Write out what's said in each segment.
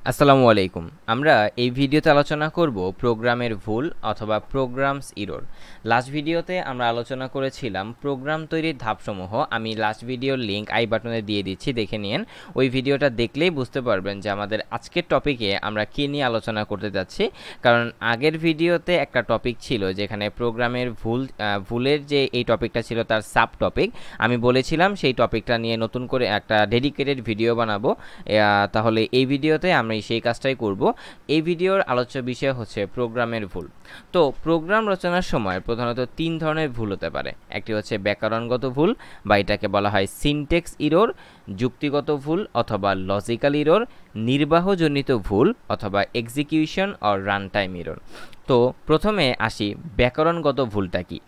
আসসালামু আলাইকুম। আমরা এই ভিডিওতে আলোচনা করব প্রোগ্রামের ভুল অথবা প্রোগ্রামস ইরর। লাস্ট ভিডিওতে আমরা আলোচনা করেছিলাম প্রোগ্রাম তৈরির ধাপসমূহ। আমি লাস্ট ভিডিওর লিংক আই বাটনে দিয়ে দিচ্ছি, দেখে নিন। ওই ভিডিওটা দেখলেই বুঝতে পারবেন যে আমাদের আজকের টপিকে আমরা কী নিয়ে আলোচনা করতে যাচ্ছি। কারণ আগের ভিডিওতে একটা টপিক ছিল যেখানে প্রোগ্রামের ভুলের যে এই টপিকটা ছিল তার সাব টপিক আমি বলেছিলাম সেই টপিকটা নিয়ে নতুন করে একটা ডেডিকেটেড ভিডিও বানাবো। তাহলে এই ভিডিওতে আমরা সেই কাজটাই করব। এই ভিডিওর আলোচ্য বিষয় হচ্ছে প্রোগ্রামের ভুল। তো প্রোগ্রাম রচনার সময় প্রধানত তিন ধরনের ভুল হতে পারে। একটি হচ্ছে ব্যাকরণগত ভুল বা এটাকে বলা হয় সিনট্যাক্স ইরর, যুক্তিগত ভুল অথবা লজিক্যাল ইরর, নির্বাহজনিত ভুল অথবা execution or run time error. তো প্রথমে আসি ব্যাকরণগত ভুলটা কি।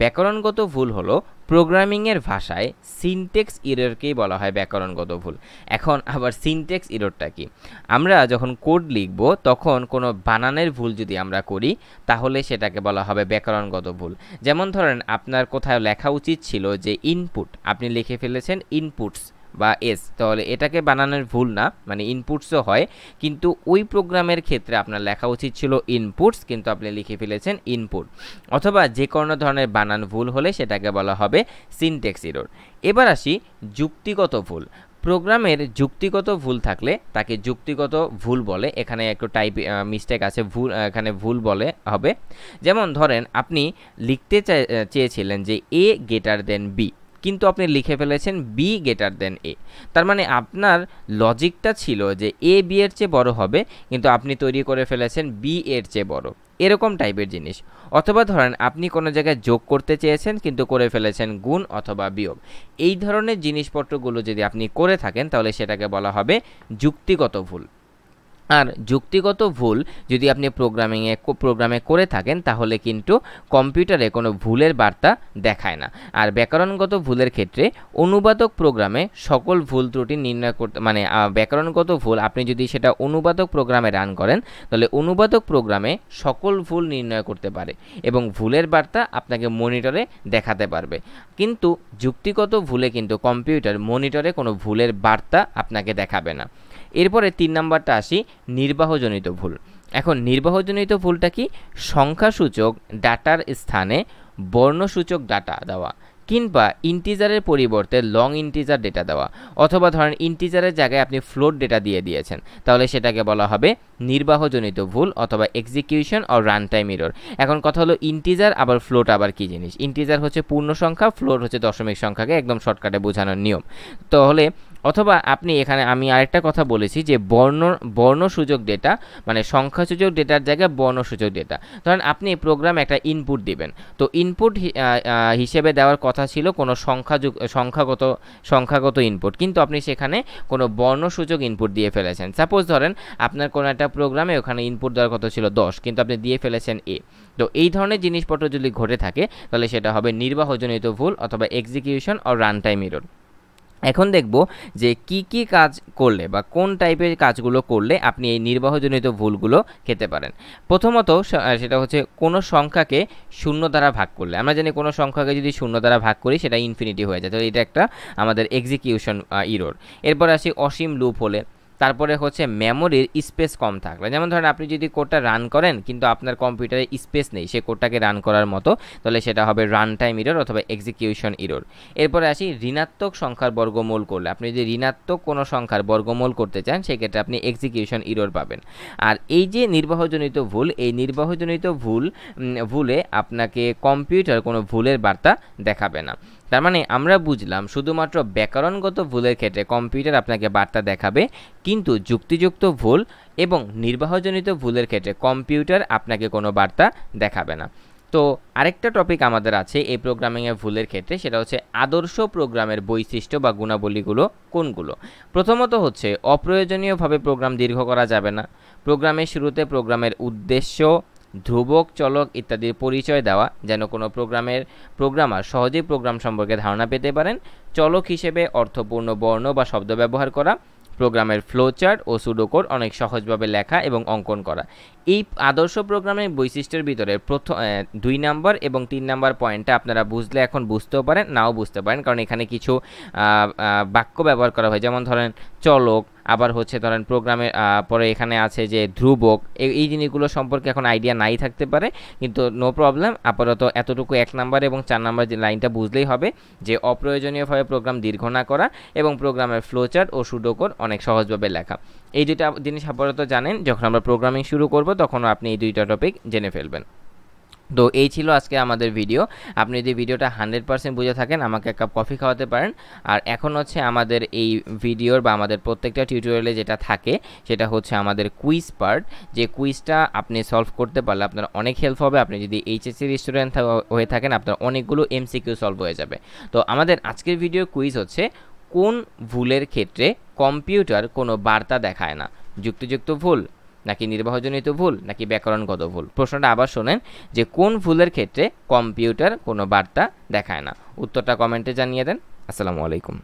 ব্যাকরণগত ভুল হলো প্রোগ্রামিংয়ের ভাষায় সিনট্যাক্স ইররকেই বলা হয় ব্যাকরণগত ভুল। এখন আবার সিনট্যাক্স ইররটা কি? আমরা যখন কোড লিখব তখন কোনো বানানের ভুল যদি আমরা করি তাহলে সেটাকে বলা হবে ব্যাকরণগত ভুল। যেমন ধরেন আপনার কোথাও লেখা উচিত ছিল যে ইনপুট, আপনি লিখে ফেলেছেন ইনপুটস বা এস, তাহলে এটাকে বানানোর ভুল না, মানে ইনপুটসও হয়, কিন্তু ওই প্রোগ্রামের ক্ষেত্রে আপনার লেখা উচিত ছিল ইনপুটস, কিন্তু আপনি লিখে ফেলেছেন ইনপুট। অথবা যে কোনো ধরনের বানান ভুল হলে সেটাকে বলা হবে সিনট্যাক্স ইরর। এবার আসি যুক্তিগত ভুল। প্রোগ্রামের যুক্তিগত ভুল থাকলে তাকে যুক্তিগত ভুল বলে। এখানে একটু মিস্টেক আছে, ভুল এখানে ভুল বলে হবে। যেমন ধরেন আপনি লিখতে চেয়েছিলেন যে এ গ্রেটার দেন বি, কিন্তু আপনি লিখে ফেলেছেন বি গ্রেটার দেন এ। তার মানে আপনার লজিকটা ছিল যে এ বি এর চেয়ে বড় হবে, কিন্তু আপনি তৈরি করে ফেলেছেন বি এর চেয়ে বড়, এরকম টাইপের জিনিস। অথবা ধরেন আপনি কোনো জায়গায় যোগ করতে চেয়েছেন কিন্তু করে ফেলেছেন গুণ অথবা বিয়োগ। এই ধরনের জিনিসপত্রগুলো যদি আপনি করে থাকেন তাহলে সেটাকে বলা হবে যুক্তিগত ভুল। আর যুক্তিগত ভুল যদি আপনি প্রোগ্রামে করে থাকেন তাহলে কিন্তু কম্পিউটারে কোনো ভুলের বার্তা দেখায় না। আর ব্যাকরণগত ভুলের ক্ষেত্রে অনুবাদক প্রোগ্রামে সকল ভুল ত্রুটি নির্ণয় করতে, মানে ব্যাকরণগত ভুল আপনি যদি সেটা অনুবাদক প্রোগ্রামে রান করেন তাহলে অনুবাদক প্রোগ্রামে সকল ভুল নির্ণয় করতে পারে এবং ভুলের বার্তা আপনাকে মনিটরে দেখাতে পারবে। কিন্তু যুক্তিগত ভুলে কিন্তু কম্পিউটার মনিটরে কোনো ভুলের বার্তা আপনাকে দেখাবে না। এরপরে 3 নাম্বারটা আসি নির্বাহজনিত ভুল। এখন নির্বাহজনিত ভুলটা কি? সংখ্যাসূচক ডাটার স্থানে বর্ণসূচক ডাটা দেওয়া, কিংবা ইন্টিজারের পরিবর্তে লং ইন্টিজার ডেটা দেওয়া, অথবা ধরেন ইন্টিজারের জায়গায় আপনি ফ্লোট ডেটা দিয়ে দিয়েছেন, তাহলে সেটাকে বলা হবে নির্বাহজনিত ভুল অথবা execution or run time error. এখন কথা হলো ইন্টিজার আবার ফ্লোট আবার কি জিনিস? ইন্টিজার হচ্ছে পূর্ণ সংখ্যা, ফ্লোট হচ্ছে দশমিক সংখ্যাকে একদম শর্টকাটে বোঝানোর নিয়ম। তাহলে অথবা আপনি এখানে আমি আরেকটা কথা বলেছি যে বর্ণসূচক ডেটা, মানে সংখ্যাসূচক ডেটার জায়গায় বর্ণসূচক ডেটা। ধরেন আপনি প্রোগ্রামে একটা ইনপুট দিবেন, তো ইনপুট হিসেবে দেওয়ার কথা ছিল কোনো সংখ্যাগত ইনপুট, কিন্তু আপনি সেখানে কোনো বর্ণসূচক ইনপুট দিয়ে ফেলেছেন। সাপোজ ধরেন আপনার কোনো একটা প্রোগ্রামে ওখানে ইনপুট দেওয়ার কথা ছিল 10, কিন্তু আপনি দিয়ে ফেলেছেন এ। তো এই ধরনের জিনিসপত্র যদি ঘটে থাকে তাহলে সেটা হবে নির্বাহজনিত ভুল অথবা execution or run time error. এখন দেখব যে কি কাজ করলে বা কোন টাইপের কাজগুলো করলে আপনি এই নির্বাহজনিত ভুলগুলো খেতে পারেন। প্রথমত সেটা হচ্ছে কোনো সংখ্যাকে শূন্য দ্বারা ভাগ করলে। আমরা জানি কোনো সংখ্যাকে যদি শূন্য দ্বারা ভাগ করি সেটা ইনফিনিটি হয়ে যায়, তো এটা একটা আমাদের এক্সিকিউশন ইরর। এরপর আসি অসীম লুপ হলে। তারপরে হচ্ছে মেমোরির স্পেস কম থাকলে। যেমন ধরেন আপনি যদি কোডটা রান করেন কিন্তু আপনার কম্পিউটারে স্পেস নেই সে কোডটাকে রান করার মতো, তাহলে সেটা হবে রান টাইম ইরর অথবা এক্সিকিউশন ইরর। এরপরে আসি ঋণাত্মক সংখ্যার বর্গমূল করলে। আপনি যদি ঋণাত্মক কোনো সংখ্যার বর্গমূল করতে চান সেক্ষেত্রে আপনি এক্সিকিউশন ইরর পাবেন। আর এই যে নির্বাহজনিত ভুল, এই নির্বাহজনিত ভুলে আপনাকে কম্পিউটার কোনো ভুলের বার্তা দেখাবে না। তার মানে আমরা বুঝলাম শুধুমাত্র ব্যাকরণগত ভুলের ক্ষেত্রে কম্পিউটার আপনাকে বার্তা দেখাবে, কিন্তু যুক্তিযুক্ত ভুল এবং নির্বাহজনিত ভুলের ক্ষেত্রে কম্পিউটার আপনাকে কোনো বার্তা দেখাবে না। তো আরেকটা টপিক আমাদের আছে এই প্রোগ্রামিংয়ের ভুলের ক্ষেত্রে, সেটা হচ্ছে আদর্শ প্রোগ্রামের বৈশিষ্ট্য বা গুণাবলীগুলো কোনগুলো। প্রথমত হচ্ছে অপ্রয়োজনীয়ভাবে প্রোগ্রাম দীর্ঘ করা যাবে না। প্রোগ্রামের শুরুতে প্রোগ্রামের উদ্দেশ্য, ধ্রুবক, চলক ইত্যাদির পরিচয় দেওয়া, যেন কোনো প্রোগ্রামার সহজেই প্রোগ্রাম সম্পর্কে ধারণা পেতে পারেন। চলক হিসেবে অর্থপূর্ণ বর্ণ বা শব্দ ব্যবহার করা। প্রোগ্রামের ফ্লোচার্ট ও সুডোকোড অনেক সহজভাবে লেখা এবং অঙ্কন করা। এই আদর্শ প্রোগ্রামের বৈশিষ্ট্যের ভিতরে প্রথম 2 নাম্বার এবং 3 নাম্বার পয়েন্টটা আপনারা বুঝলে এখন বুঝতেও পারেন, নাও বুঝতে পারেন, কারণ এখানে কিছু বাক্য ব্যবহার করা হয়। যেমন ধরেন চলক, আবার হচ্ছে ধরেন প্রোগ্রামের পরে এখানে আছে যে ধ্রুবক, এই জিনিসগুলো সম্পর্কে এখন আইডিয়া নাই থাকতে পারে, কিন্তু নো প্রবলেম, আপাতত এতটুকু 1 নাম্বার এবং 4 নাম্বার যে লাইনটা বুঝলেই হবে যে অপ্রয়োজনীয়ভাবে প্রোগ্রাম দীর্ঘ না করা এবং প্রোগ্রামের ফ্লোচার্ট ও সুডোকোড অনেক সহজভাবে লেখা। এই দুইটা জিনিস আপাতত জানেন, যখন আমরা প্রোগ্রামিং শুরু করব তখন আপনি এই দুইটা টপিক জেনে ফেলবেন। তো এই ছিল আজকে আমাদের ভিডিও। আপনি যদি ভিডিওটা 100% বুঝে থাকেন আমাকে এক কাপ কফি খাওয়াতে পারেন। আর এখন হচ্ছে আমাদের এই ভিডিওর বা আমাদের প্রত্যেকটা টিউটোরিয়ালে যেটা থাকে সেটা হচ্ছে আমাদের কুইজ পার্ট, যে কুইজটা আপনি সলভ করতে পারলে আপনার অনেক হেল্প হবে। আপনি যদি এইচএসসির স্টুডেন্ট হয়ে থাকেন আপনার অনেকগুলো এমসিকিউ সলভ হয়ে যাবে। তো আমাদের আজকের ভিডিও কুইজ হচ্ছে কোন ভুলের ক্ষেত্রে কম্পিউটার কোনো বার্তা দেখায় না? যুক্তিযুক্ত ভুল, নাকি নির্বাহজনিত ভুল, নাকি ব্যাকরণগত ভুল? প্রশ্নটা আবার শোনেন, যে কোন ভুলের ক্ষেত্রে কম্পিউটার কোনো বার্তা দেখায় না? উত্তরটা কমেন্টে জানিয়ে দেন। আসসালামু আলাইকুম।